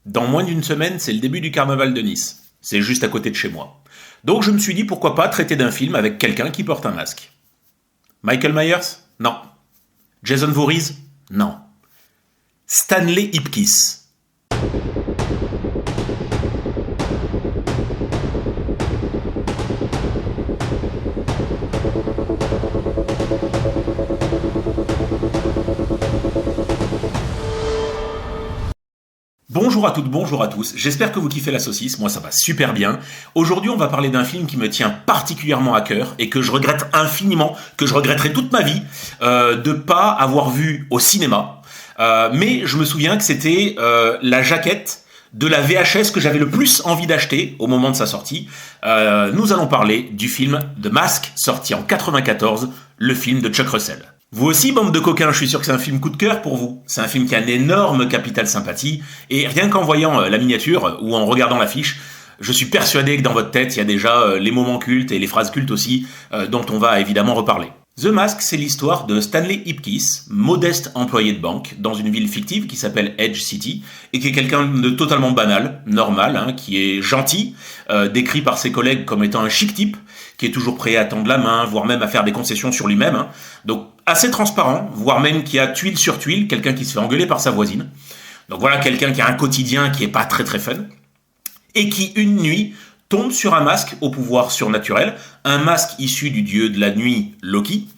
Dans moins d'une semaine, c'est le début du carnaval de Nice. C'est juste à côté de chez moi. Donc je me suis dit pourquoi pas traiter d'un film avec quelqu'un qui porte un masque. Michael Myers? Non. Jason Voorhees? Non. Stanley Ipkiss. Bonjour à toutes, bonjour à tous, j'espère que vous kiffez la saucisse, moi ça va super bien. Aujourd'hui on va parler d'un film qui me tient particulièrement à cœur et que je regrette infiniment, que je regretterai toute ma vie de pas avoir vu au cinéma. Mais je me souviens que c'était la jaquette de la VHS que j'avais le plus envie d'acheter au moment de sa sortie. Nous allons parler du film The Mask, sorti en 94, le film de Chuck Russell. Vous aussi, bande de coquins, je suis sûr que c'est un film coup de cœur pour vous. C'est un film qui a un énorme capital sympathie, et rien qu'en voyant la miniature, ou en regardant l'affiche, je suis persuadé que dans votre tête, il y a déjà les moments cultes et les phrases cultes aussi, dont on va évidemment reparler. The Mask, c'est l'histoire de Stanley Ipkiss, modeste employé de banque, dans une ville fictive qui s'appelle Edge City, et qui est quelqu'un de totalement banal, normal, qui est gentil, décrit par ses collègues comme étant un chic type, qui est toujours prêt à tendre la main, voire même à faire des concessions sur lui-même. Donc assez transparent, voire même qui a tuile sur tuile, quelqu'un qui se fait engueuler par sa voisine. Donc voilà quelqu'un qui a un quotidien qui est pas très très fun, et qui une nuit tombe sur un masque au pouvoir surnaturel, un masque issu du dieu de la nuit Loki,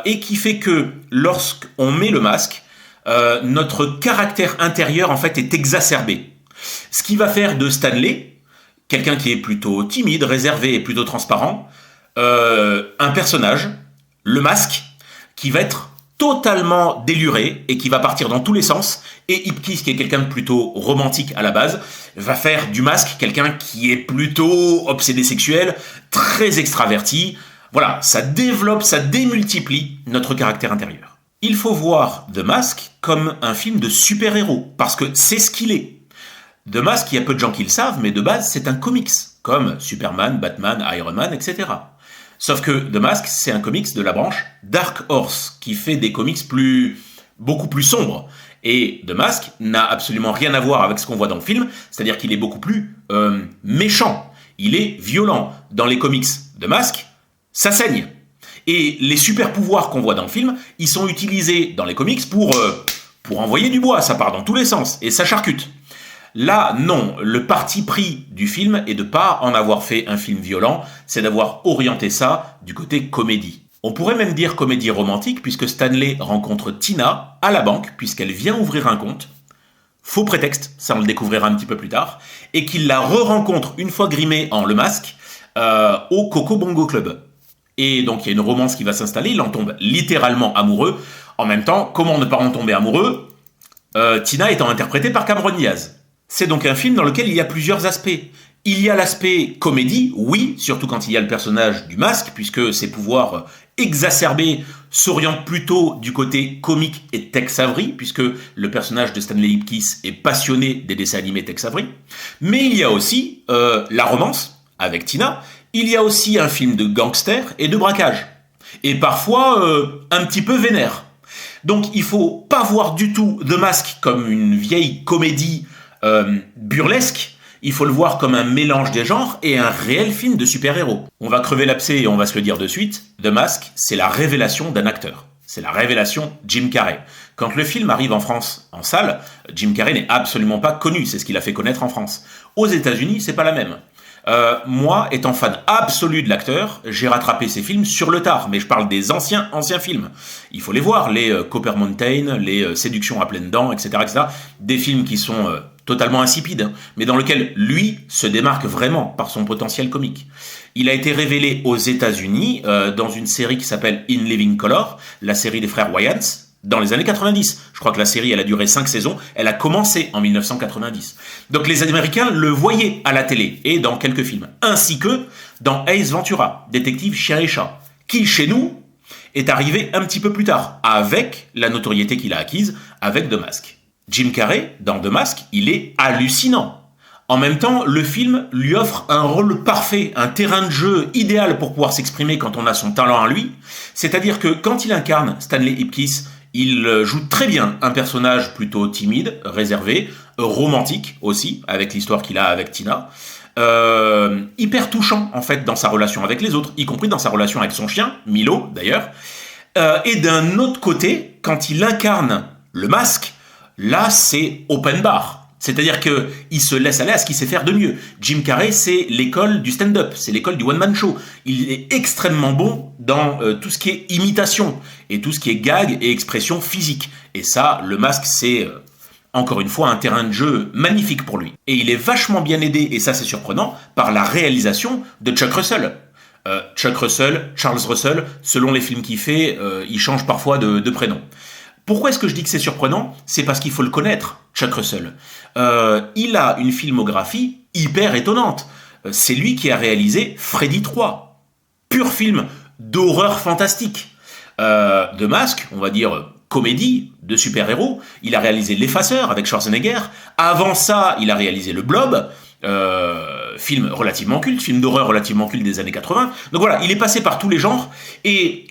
et qui fait que lorsqu'on met le masque, notre caractère intérieur en fait est exacerbé. Ce qui va faire de Stanley quelqu'un qui est plutôt timide, réservé et plutôt transparent, un personnage, le masque, qui va être totalement déluré et qui va partir dans tous les sens, et Ipkiss, qui est quelqu'un de plutôt romantique à la base, va faire du masque quelqu'un qui est plutôt obsédé sexuel, très extraverti. Voilà, ça développe, ça démultiplie notre caractère intérieur. Il faut voir The Mask comme un film de super-héros, parce que c'est ce qu'il est. The Mask, il y a peu de gens qui le savent, mais de base, c'est un comics, comme Superman, Batman, Iron Man, etc. Sauf que The Mask, c'est un comics de la branche Dark Horse, qui fait des comics beaucoup plus sombres. Et The Mask n'a absolument rien à voir avec ce qu'on voit dans le film, c'est-à-dire qu'il est beaucoup plus méchant, il est violent. Dans les comics The Mask, ça saigne. Et les super pouvoirs qu'on voit dans le film, ils sont utilisés dans les comics pour envoyer du bois, ça part dans tous les sens, et ça charcute. Là, non, le parti pris du film est de pas en avoir fait un film violent, c'est d'avoir orienté ça du côté comédie. On pourrait même dire comédie romantique, puisque Stanley rencontre Tina à la banque, puisqu'elle vient ouvrir un compte. Faux prétexte, ça on le découvrira un petit peu plus tard, et qu'il la re-rencontre une fois grimé en le masque au Coco Bongo Club. Et donc il y a une romance qui va s'installer, il en tombe littéralement amoureux. En même temps, comment ne pas en tomber amoureux, Tina étant interprétée par Cameron Diaz. C'est donc un film dans lequel il y a plusieurs aspects. Il y a l'aspect comédie, oui, surtout quand il y a le personnage du masque, puisque ses pouvoirs exacerbés s'orientent plutôt du côté comique et Tex Avery, puisque le personnage de Stanley Ipkiss est passionné des dessins animés Tex Avery. Mais il y a aussi la romance avec Tina, il y a aussi un film de gangster et de braquage. Et parfois un petit peu vénère. Donc il faut pas voir du tout The Mask comme une vieille comédie burlesque, il faut le voir comme un mélange des genres et un réel film de super-héros. On va crever l'abcès et on va se le dire de suite, The Mask, c'est la révélation d'un acteur. C'est la révélation Jim Carrey. Quand le film arrive en France, en salle, Jim Carrey n'est absolument pas connu, c'est ce qu'il a fait connaître en France. Aux États-Unis, c'est pas la même. Moi, étant fan absolu de l'acteur, j'ai rattrapé ses films sur le tard, mais je parle des anciens films. Il faut les voir, les Copper Mountain, les Séductions à pleines dents, etc., etc. Des films qui sont totalement insipides, mais dans lesquels lui se démarque vraiment par son potentiel comique. Il a été révélé aux États-Unis dans une série qui s'appelle In Living Color, la série des frères Wayans, dans les années 90. Je crois que la série, elle a duré 5 saisons. Elle a commencé en 1990. Donc les Américains le voyaient à la télé et dans quelques films. Ainsi que dans Ace Ventura, détective chien et chat, qui, chez nous, est arrivé un petit peu plus tard, avec la notoriété qu'il a acquise avec The Mask. Jim Carrey, dans The Mask, il est hallucinant. En même temps, le film lui offre un rôle parfait, un terrain de jeu idéal pour pouvoir s'exprimer quand on a son talent à lui. C'est-à-dire que quand il incarne Stanley Ipkiss, Il joue très bien un personnage plutôt timide, réservé, romantique aussi, avec l'histoire qu'il a avec Tina. Hyper touchant en fait dans sa relation avec les autres, y compris dans sa relation avec son chien, Milo d'ailleurs. Et d'un autre côté, quand il incarne le masque, là c'est open bar. C'est-à-dire que il se laisse aller à ce qu'il sait faire de mieux. Jim Carrey, c'est l'école du stand-up, c'est l'école du one-man show. Il est extrêmement bon dans tout ce qui est imitation et tout ce qui est gag et expression physique. Et ça, le masque, c'est encore une fois un terrain de jeu magnifique pour lui. Et il est vachement bien aidé, et ça c'est surprenant, par la réalisation de Chuck Russell. Chuck Russell, Charles Russell, selon les films qu'il fait, il change parfois de prénom. Pourquoi est-ce que je dis que c'est surprenant? C'est parce qu'il faut le connaître, Chuck Russell. Il a une filmographie hyper étonnante. C'est lui qui a réalisé Freddy 3, pur film d'horreur fantastique. De masque, on va dire comédie de super-héros. Il a réalisé L'Effaceur avec Schwarzenegger. Avant ça, il a réalisé Le Blob, film relativement culte, film d'horreur relativement culte des années 80. Donc voilà, il est passé par tous les genres. Et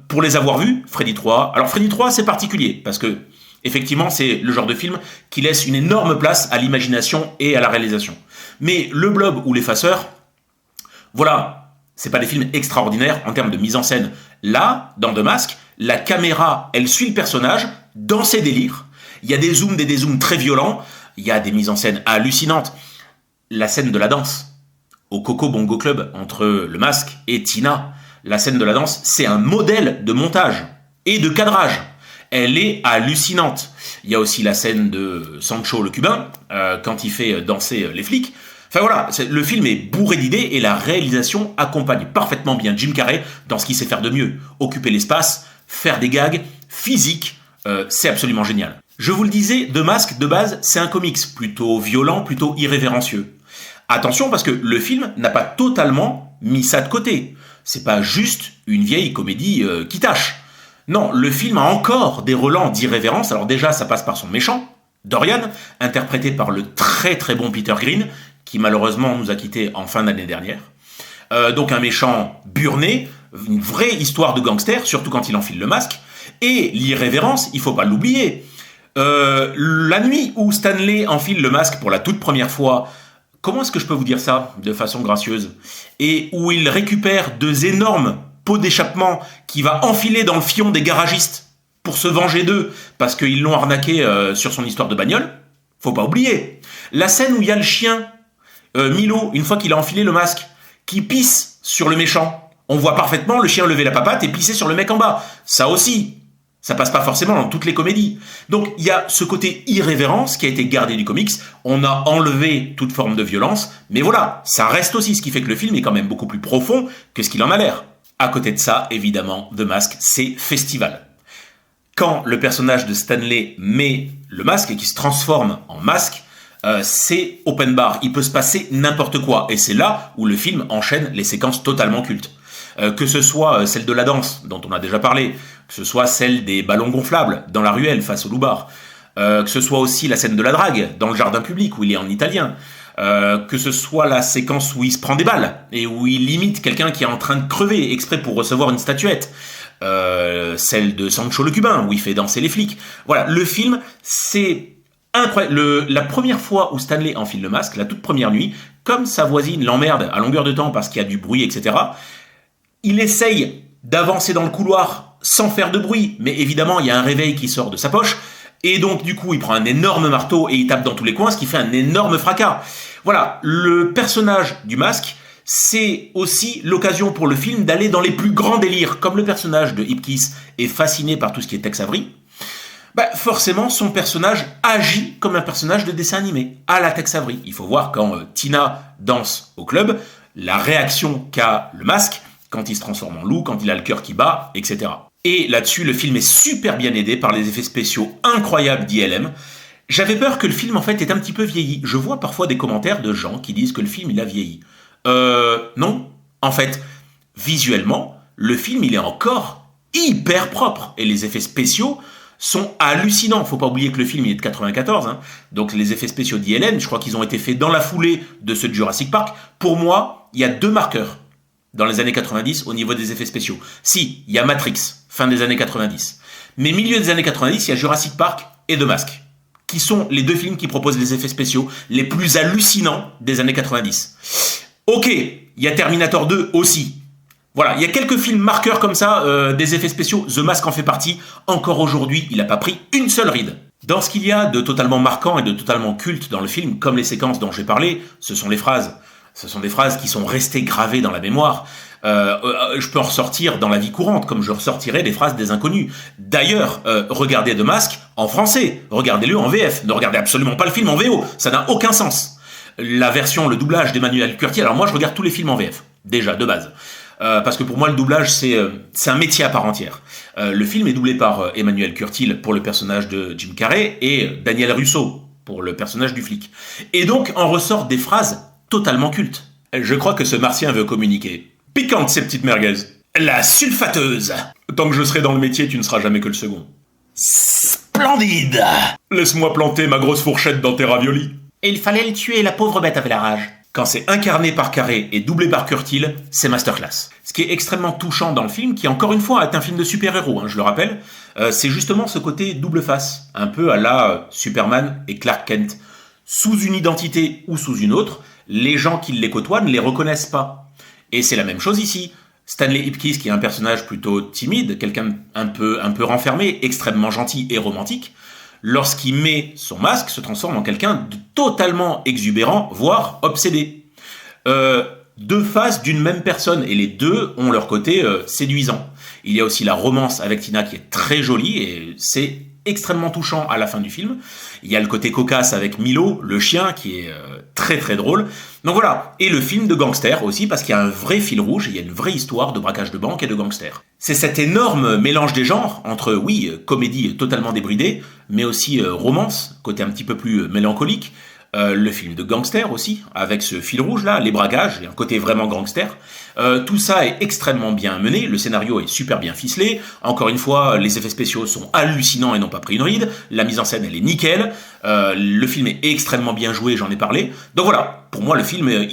pour les avoir vus, Freddy 3... Alors Freddy 3, c'est particulier, parce que effectivement, c'est le genre de film qui laisse une énorme place à l'imagination et à la réalisation. Mais Le Blob ou L'Effaceur, voilà, c'est pas des films extraordinaires en termes de mise en scène. Là, dans The Mask, la caméra, elle suit le personnage dans ses délires. Il y a des zooms, des dézooms très violents. Il y a des mises en scène hallucinantes. La scène de la danse au Coco Bongo Club entre le masque et Tina. La scène de la danse, c'est un modèle de montage et de cadrage. Elle est hallucinante. Il y a aussi la scène de Sancho le Cubain, quand il fait danser les flics. Enfin voilà, le film est bourré d'idées et la réalisation accompagne parfaitement bien Jim Carrey dans ce qu'il sait faire de mieux. Occuper l'espace, faire des gags, physique, c'est absolument génial. Je vous le disais, The Mask, de base, c'est un comics plutôt violent, plutôt irrévérencieux. Attention parce que le film n'a pas totalement mis ça de côté. C'est pas juste une vieille comédie qui tâche. Non, le film a encore des relents d'irrévérence. Alors déjà, ça passe par son méchant, Dorian, interprété par le très très bon Peter Green, qui malheureusement nous a quittés en fin d'année dernière. Donc un méchant burné, une vraie histoire de gangster, surtout quand il enfile le masque. Et l'irrévérence, il faut pas l'oublier. La nuit où Stanley enfile le masque pour la toute première fois, comment est-ce que je peux vous dire ça de façon gracieuse? Et où il récupère deux énormes pots d'échappement qu'il va enfiler dans le fion des garagistes pour se venger d'eux parce qu'ils l'ont arnaqué sur son histoire de bagnole. Faut pas oublier. La scène où il y a le chien, Milo, une fois qu'il a enfilé le masque, qui pisse sur le méchant. On voit parfaitement le chien lever la papate et pisser sur le mec en bas. Ça aussi, ça passe pas forcément dans toutes les comédies. Donc il y a ce côté irrévérence qui a été gardé du comics. On a enlevé toute forme de violence, mais voilà, ça reste aussi ce qui fait que le film est quand même beaucoup plus profond que ce qu'il en a l'air. À côté de ça, évidemment, The Mask, c'est festival. Quand le personnage de Stanley met le masque et qu'il se transforme en masque, c'est open bar. Il peut se passer n'importe quoi. Et c'est là où le film enchaîne les séquences totalement cultes. Que ce soit celle de la danse, dont on a déjà parlé, que ce soit celle des ballons gonflables dans la ruelle face au loup-bar, que ce soit aussi la scène de la drague dans le jardin public où il est en italien, que ce soit la séquence où il se prend des balles et où il imite quelqu'un qui est en train de crever exprès pour recevoir une statuette, celle de Sancho le Cubain où il fait danser les flics. Voilà, le film, c'est incroyable. La première fois où Stanley enfile le masque, la toute première nuit, comme sa voisine l'emmerde à longueur de temps parce qu'il y a du bruit, etc., il essaye d'avancer dans le couloir sans faire de bruit, mais évidemment, il y a un réveil qui sort de sa poche, et donc, du coup, il prend un énorme marteau et il tape dans tous les coins, ce qui fait un énorme fracas. Voilà, le personnage du masque, c'est aussi l'occasion pour le film d'aller dans les plus grands délires, comme le personnage de Ipkiss est fasciné par tout ce qui est Tex Avery. Forcément, son personnage agit comme un personnage de dessin animé, à la Tex Avery. Il faut voir quand Tina danse au club, la réaction qu'a le masque, quand il se transforme en loup, quand il a le cœur qui bat, etc. Et là-dessus, le film est super bien aidé par les effets spéciaux incroyables d'ILM. J'avais peur que le film, en fait, ait un petit peu vieilli. Je vois parfois des commentaires de gens qui disent que le film, il a vieilli. Non. En fait, visuellement, le film, il est encore hyper propre. Et les effets spéciaux sont hallucinants. Faut pas oublier que le film, il est de 94. Donc, les effets spéciaux d'ILM, je crois qu'ils ont été faits dans la foulée de ceux de Jurassic Park. Pour moi, il y a deux marqueurs dans les années 90 au niveau des effets spéciaux. Si, il y a Matrix, fin des années 90. Mais milieu des années 90, il y a Jurassic Park et The Mask, qui sont les deux films qui proposent les effets spéciaux les plus hallucinants des années 90. Ok, il y a Terminator 2 aussi. Voilà, il y a quelques films marqueurs comme ça, des effets spéciaux, The Mask en fait partie. Encore aujourd'hui, il n'a pas pris une seule ride. Dans ce qu'il y a de totalement marquant et de totalement culte dans le film, comme les séquences dont j'ai parlé, ce sont les phrases. Ce sont des phrases qui sont restées gravées dans la mémoire. Je peux en ressortir dans la vie courante, comme je ressortirais des phrases des inconnus. D'ailleurs, regardez The Mask en français, regardez-le en VF. Ne regardez absolument pas le film en VO, ça n'a aucun sens. La version, le doublage d'Emmanuel Curtil, alors moi je regarde tous les films en VF, déjà, de base. Parce que pour moi le doublage c'est un métier à part entière. Le film est doublé par Emmanuel Curtil pour le personnage de Jim Carrey et Daniel Russo pour le personnage du flic. Et donc en ressortent des phrases totalement cultes. Je crois que ce martien veut communiquer. Piquante ces petites merguez. La sulfateuse. Tant que je serai dans le métier, tu ne seras jamais que le second. Splendide. Laisse-moi planter ma grosse fourchette dans tes raviolis. Et il fallait le tuer, la pauvre bête avait la rage. Quand c'est incarné par Carré et doublé par Curtil, c'est masterclass. Ce qui est extrêmement touchant dans le film, qui encore une fois est un film de super-héros, je le rappelle, c'est justement ce côté double face, un peu à la Superman et Clark Kent. Sous une identité ou sous une autre, les gens qui les côtoient ne les reconnaissent pas. Et c'est la même chose ici. Stanley Ipkiss, qui est un personnage plutôt timide, quelqu'un un peu renfermé, extrêmement gentil et romantique, lorsqu'il met son masque, se transforme en quelqu'un de totalement exubérant, voire obsédé. Deux faces d'une même personne, et les deux ont leur côté séduisant. Il y a aussi la romance avec Tina qui est très jolie, et c'est extrêmement touchant à la fin du film. Il y a le côté cocasse avec Milo, le chien, qui est très très drôle. Donc voilà, et le film de gangster aussi, parce qu'il y a un vrai fil rouge, il y a une vraie histoire de braquage de banque et de gangster. C'est cet énorme mélange des genres, entre, oui, comédie totalement débridée, mais aussi romance, côté un petit peu plus mélancolique, le film de gangster aussi, avec ce fil rouge là, les braquages, et un côté vraiment gangster. Tout ça est extrêmement bien mené, le scénario est super bien ficelé, encore une fois, les effets spéciaux sont hallucinants et n'ont pas pris une ride, la mise en scène elle est nickel, le film est extrêmement bien joué, j'en ai parlé. Donc voilà, pour moi le film,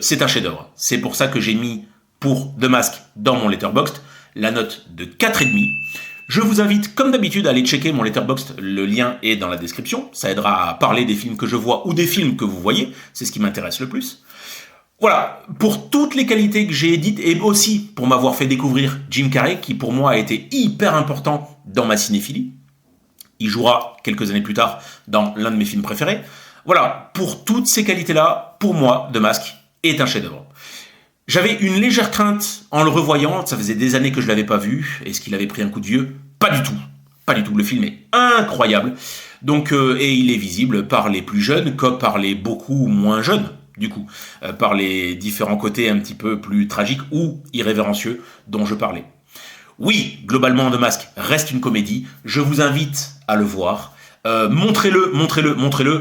c'est un chef-d'œuvre. C'est pour ça que j'ai mis pour The Mask dans mon Letterboxd la note de 4,5. Je vous invite, comme d'habitude, à aller checker mon Letterboxd. Le lien est dans la description. Ça aidera à parler des films que je vois ou des films que vous voyez. C'est ce qui m'intéresse le plus. Voilà, pour toutes les qualités que j'ai dites et aussi pour m'avoir fait découvrir Jim Carrey, qui pour moi a été hyper important dans ma cinéphilie. Il jouera quelques années plus tard dans l'un de mes films préférés. Voilà, pour toutes ces qualités-là, pour moi, The Mask est un chef-d'œuvre. J'avais une légère crainte en le revoyant, ça faisait des années que je l'avais pas vu, est-ce qu'il avait pris un coup de vieux? Pas du tout, pas du tout, le film est incroyable, donc, et il est visible par les plus jeunes comme par les beaucoup moins jeunes, du coup, par les différents côtés un petit peu plus tragiques ou irrévérencieux dont je parlais. Oui, globalement, The Mask reste une comédie, je vous invite à le voir, montrez-le,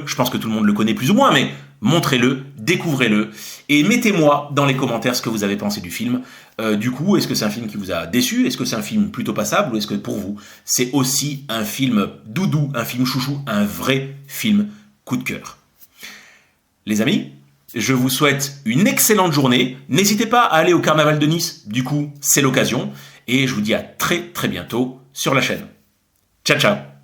je pense que tout le monde le connaît plus ou moins, mais montrez-le, découvrez-le, et mettez-moi dans les commentaires ce que vous avez pensé du film. Du coup, est-ce que c'est un film qui vous a déçu? Est-ce que c'est un film plutôt passable? Ou est-ce que pour vous, c'est aussi un film doudou, un film chouchou, un vrai film coup de cœur? Les amis, je vous souhaite une excellente journée. N'hésitez pas à aller au Carnaval de Nice, du coup, c'est l'occasion. Et je vous dis à très très bientôt sur la chaîne. Ciao ciao!